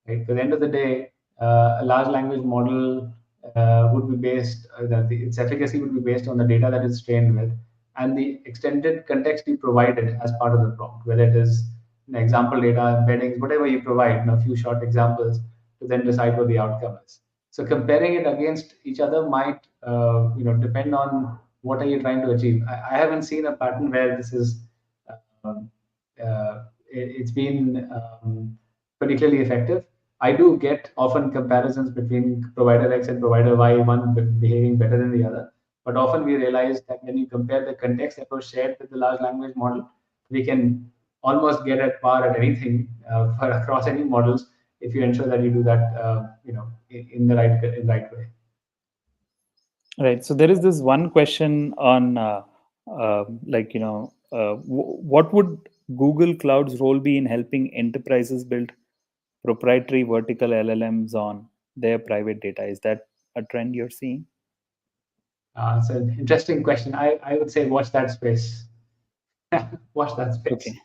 Right? At the end of the day, a large language model would be based, its efficacy would be based on the data that it's trained with and the extended context you provided as part of the prompt, whether it is example data, embeddings, whatever you provide, a few short examples to then decide what the outcome is. So comparing it against each other might, depend on what are you trying to achieve. I haven't seen a pattern where this is, um, it's been particularly effective. I do get often comparisons between provider X and provider Y, one behaving better than the other. But often we realize that when you compare the context that was shared with the large language model, we can almost get at par at anything for across any models if you ensure that you do that, in the right way. Right. So there is this one question on what would Google Cloud's role be in helping enterprises build proprietary vertical LLMs on their private data? Is that a trend you're seeing? It's an interesting question. I would say watch that space. Watch that Okay. space.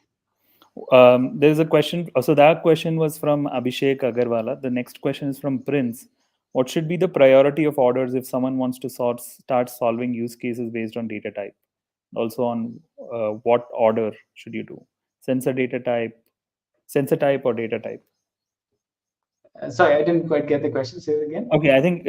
There's a question. So that question was from Abhishek Agarwala. The next question is from Prince. What should be the priority of orders if someone wants to start solving use cases based on data type? Also on what order should you do? Sensor type or data type? Sorry, I didn't quite get the question. Say it again. Okay, I think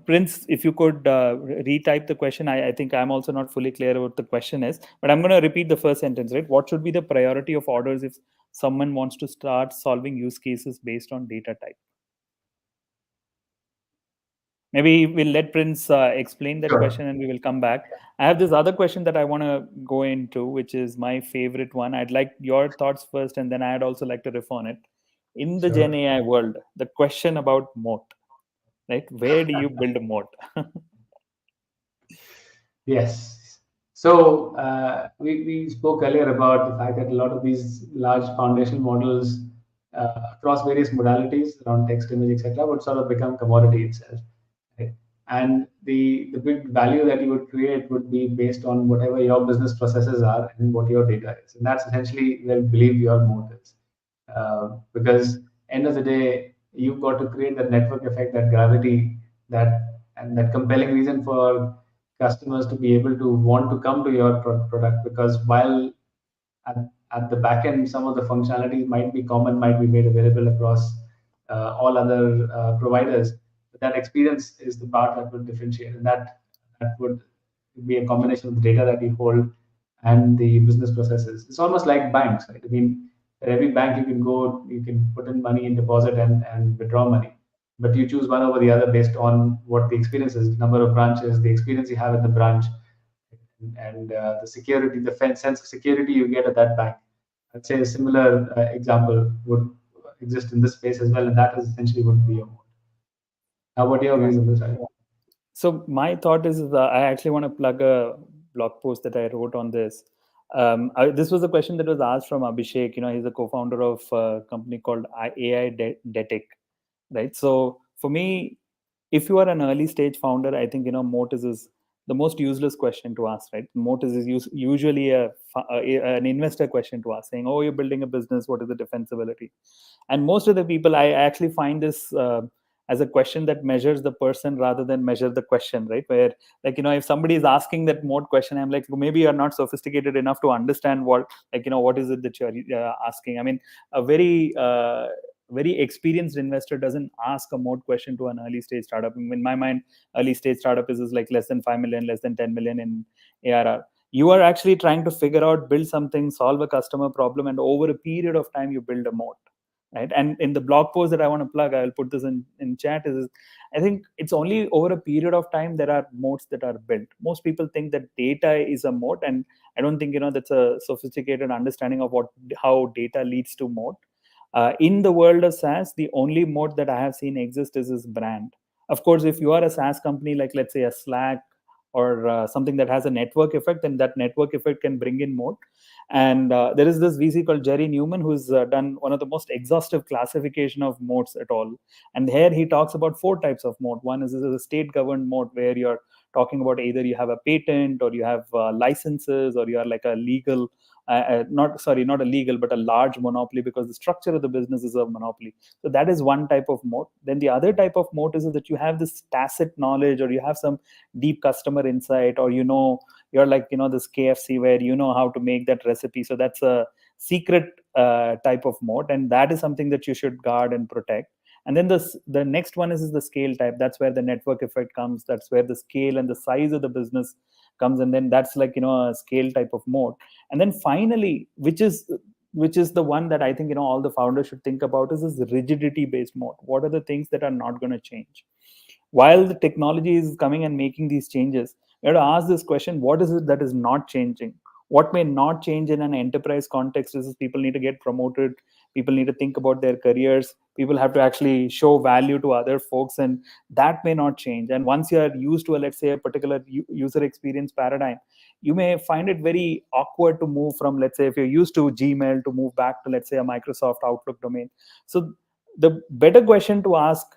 Prince, if you could retype the question, I think I'm also not fully clear what the question is, but I'm going to repeat the first sentence, right? What should be the priority of orders if someone wants to start solving use cases based on data type? Maybe we'll let Prince explain that Sure. question and we will come back. I have this other question that I want to go into, which is my favorite one. I'd like your thoughts first, and then I'd also like to riff on it. In the Gen Sure. AI world, the question about moat, right? Where do you build a moat? Yes. So we spoke earlier about the fact that a lot of these large foundation models across various modalities around text, image, etc., would sort of become commodity itself. Right? And the big value that you would create would be based on whatever your business processes are and what your data is. And that's essentially where we believe your moat is. Because end of the day, you've got to create that network effect, that gravity, that compelling reason for customers to be able to want to come to your product. Because while at, at the back end, some of the functionalities might be common, might be made available across all other providers, but that experience is the part that would differentiate, and that would be a combination of the data that you hold and the business processes. It's almost like banks, right? I mean, at every bank you can go, you can put in money and deposit and withdraw money, but you choose one over the other based on what the experience is, number of branches, the experience you have at the branch, and the security, the sense of security you get at that bank. I'd say a similar example would exist in this space as well, and that is essentially would be a mode. How about your Right. views on this? So my thought is I actually want to plug a blog post that I wrote on this. This was a question that was asked from Abhishek. He's a co-founder of a company called AI Detic, right? So for me, if you are an early stage founder, I think moat is the most useless question to ask, right? Moat is usually an investor question to ask, saying, "Oh, you're building a business. What is the defensibility?" And most of the people, I actually find this as a question that measures the person rather than measure the question, right? Where, like, if somebody is asking that moat question, I'm like, well, maybe you're not sophisticated enough to understand what, like, what is it that you're asking. I mean, a very experienced investor doesn't ask a moat question to an early stage startup. In my mind, early stage startup is like less than 5 million, less than 10 million in ARR. You are actually trying to figure out, build something, solve a customer problem, and over a period of time you build a moat, right? And in the blog post that I want to plug, I'll put this in chat, is I think it's only over a period of time there are moats that are built. Most people think that data is a moat, and I don't think that's a sophisticated understanding of how data leads to moat. In the world of SaaS, the only moat that I have seen exist is this brand. Of course, if you are a SaaS company, like let's say a Slack or something that has a network effect, then that network effect can bring in moat. And there is this VC called Jerry Newman who's done one of the most exhaustive classification of moats at all. And here he talks about four types of moat. One is a state-governed moat, where you're talking about either you have a patent or you have licenses, or you are like a legal not a legal but a large monopoly, because the structure of the business is a monopoly. So that is one type of moat. Then the other type of moat is that you have this tacit knowledge, or you have some deep customer insight, or you're like this KFC where you know how to make that recipe. So that's a secret type of moat, and that is something that you should guard and protect. And then the next one is the scale type. That's where the network effect comes. That's where the scale and the size of the business comes, and then that's like a scale type of moat. And then finally, which is the one that I think all the founders should think about, is this rigidity based moat. What are the things that are not going to change? While the technology is coming and making these changes, you have to ask this question: what is it that is not changing? What may not change in an enterprise context is people need to get promoted, people need to think about their careers, people have to actually show value to other folks, and that may not change. And once you are used to let's say a particular user experience paradigm, you may find it very awkward to move from, let's say, if you're used to Gmail, to move back to, let's say, a Microsoft Outlook domain. So the better question to ask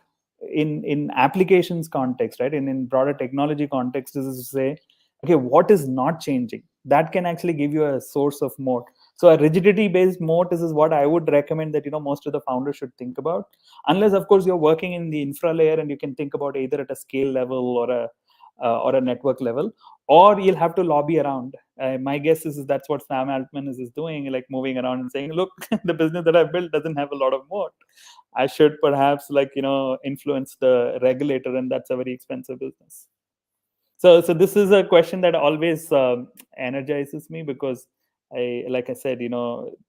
in applications context, right, in broader technology context, is to say, okay, what is not changing? That can actually give you a source of moat. So a rigidity based moat is what I would recommend that most of the founders should think about, unless of course you're working in the infra layer and you can think about either at a scale level or a network level, or you'll have to lobby around. My guess is that's what Sam Altman is doing, like moving around and saying, look, the business that I built doesn't have a lot of moat. I should perhaps influence the regulator, and that's a very expensive business. So this is a question that always energizes me, because like I said,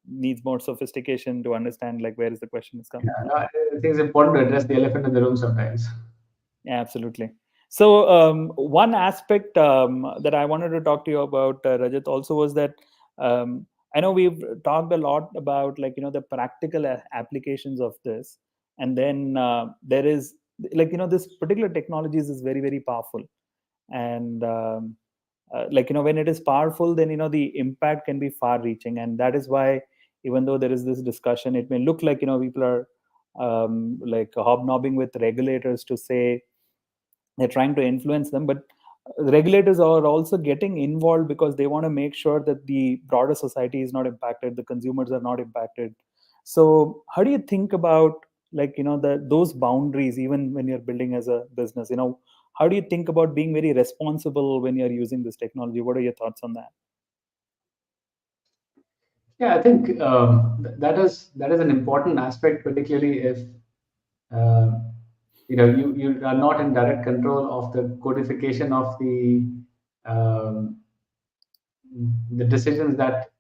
needs more sophistication to understand like where is the question is coming from. Yeah, I think it's important to address the elephant in the room sometimes. Yeah, absolutely. So one aspect that I wanted to talk to you about, Rajat, also was that I know we've talked a lot about the practical applications of this, and then there is this particular technologies is very very powerful, and when it is powerful, then the impact can be far reaching, and that is why even though there is this discussion, it may look like people are like hobnobbing with regulators to say they're trying to influence them, but regulators are also getting involved because they want to make sure that the broader society is not impacted, the consumers are not impacted. So how do you think about those boundaries, even when you're building as a business? How do you think about being very responsible when you're using this technology? What are your thoughts on that? Yeah, I think that is an important aspect, particularly if uh, you are not in direct control of the codification of um, the decisions that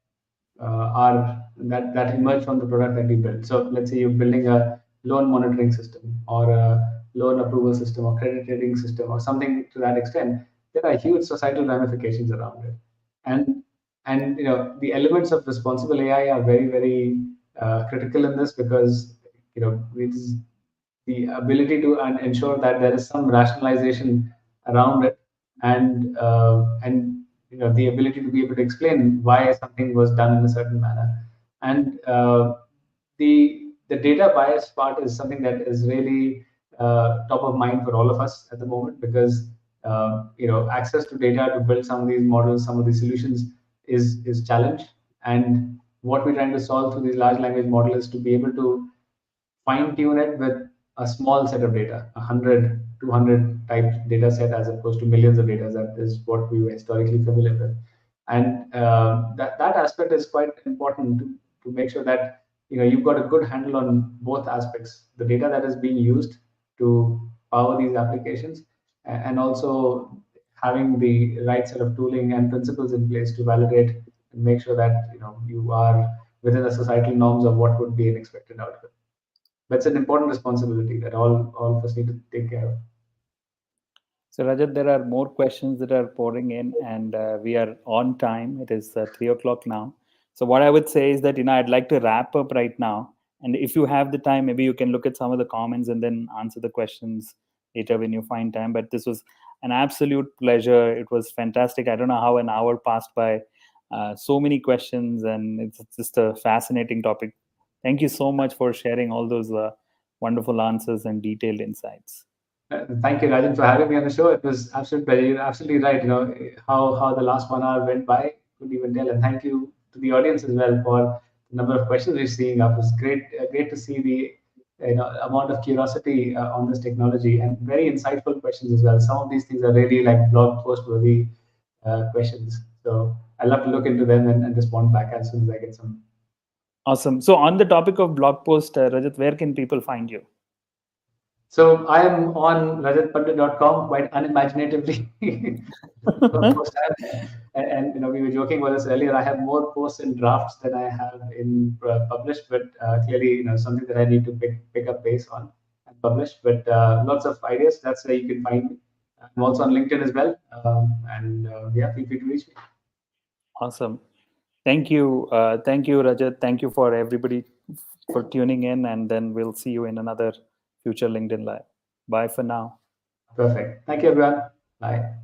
that emerge from the product that you build. So let's say you're building a loan monitoring system or a loan approval system or credit rating system or something to that extent. There are huge societal ramifications around it, and the elements of responsible AI are very very critical in this, because it's the ability to ensure that there is some rationalization around it, and the ability to be able to explain why something was done in a certain manner. And the data bias part is something that is really top of mind for all of us at the moment, because access to data to build some of these models, some of these solutions is challenged. And what we're trying to solve through these large language models is to be able to fine tune it with a small set of data, 100, 200 type data set, as opposed to millions of data. That is what we were historically familiar with. And that aspect is quite important to make sure that you've got a good handle on both aspects: the data that is being used to power these applications, and also having the right set of tooling and principles in place to validate and make sure that you are within the societal norms of what would be an expected outcome. That's an important responsibility that all of us need to take care of. So, Rajat, there are more questions that are pouring in, and we are on time. It is 3 o'clock now. So, what I would say is that I'd like to wrap up right now. And if you have the time, maybe you can look at some of the comments and then answer the questions later when you find time. But this was an absolute pleasure. It was fantastic. I don't know how an hour passed by. So many questions, and it's just a fascinating topic. Thank you so much for sharing all those wonderful answers and detailed insights. Thank you, Rajan, for having me on the show. It was absolute pleasure. You're absolutely right. How the last 1 hour went by, couldn't even tell. And thank you to the audience as well for the number of questions we're seeing up. It's great to see the amount of curiosity on this technology, and very insightful questions as well. Some of these things are really like blog post worthy questions. So I love to look into them and respond back as soon as I get some. Awesome. So, on the topic of blog post, Rajat, where can people find you? So I am on rajatpandit.com quite unimaginatively. Of course, and we were joking about this earlier. I have more posts in drafts than I have in published, but clearly, something that I need to pick up pace on and publish. But lots of ideas. That's where you can find me. I'm also on LinkedIn as well, and yeah, feel free to reach me. Awesome. Thank you, Rajat. Thank you for everybody for tuning in, and then we'll see you in another future LinkedIn Live. Bye for now. Perfect. Thank you, everyone. Bye.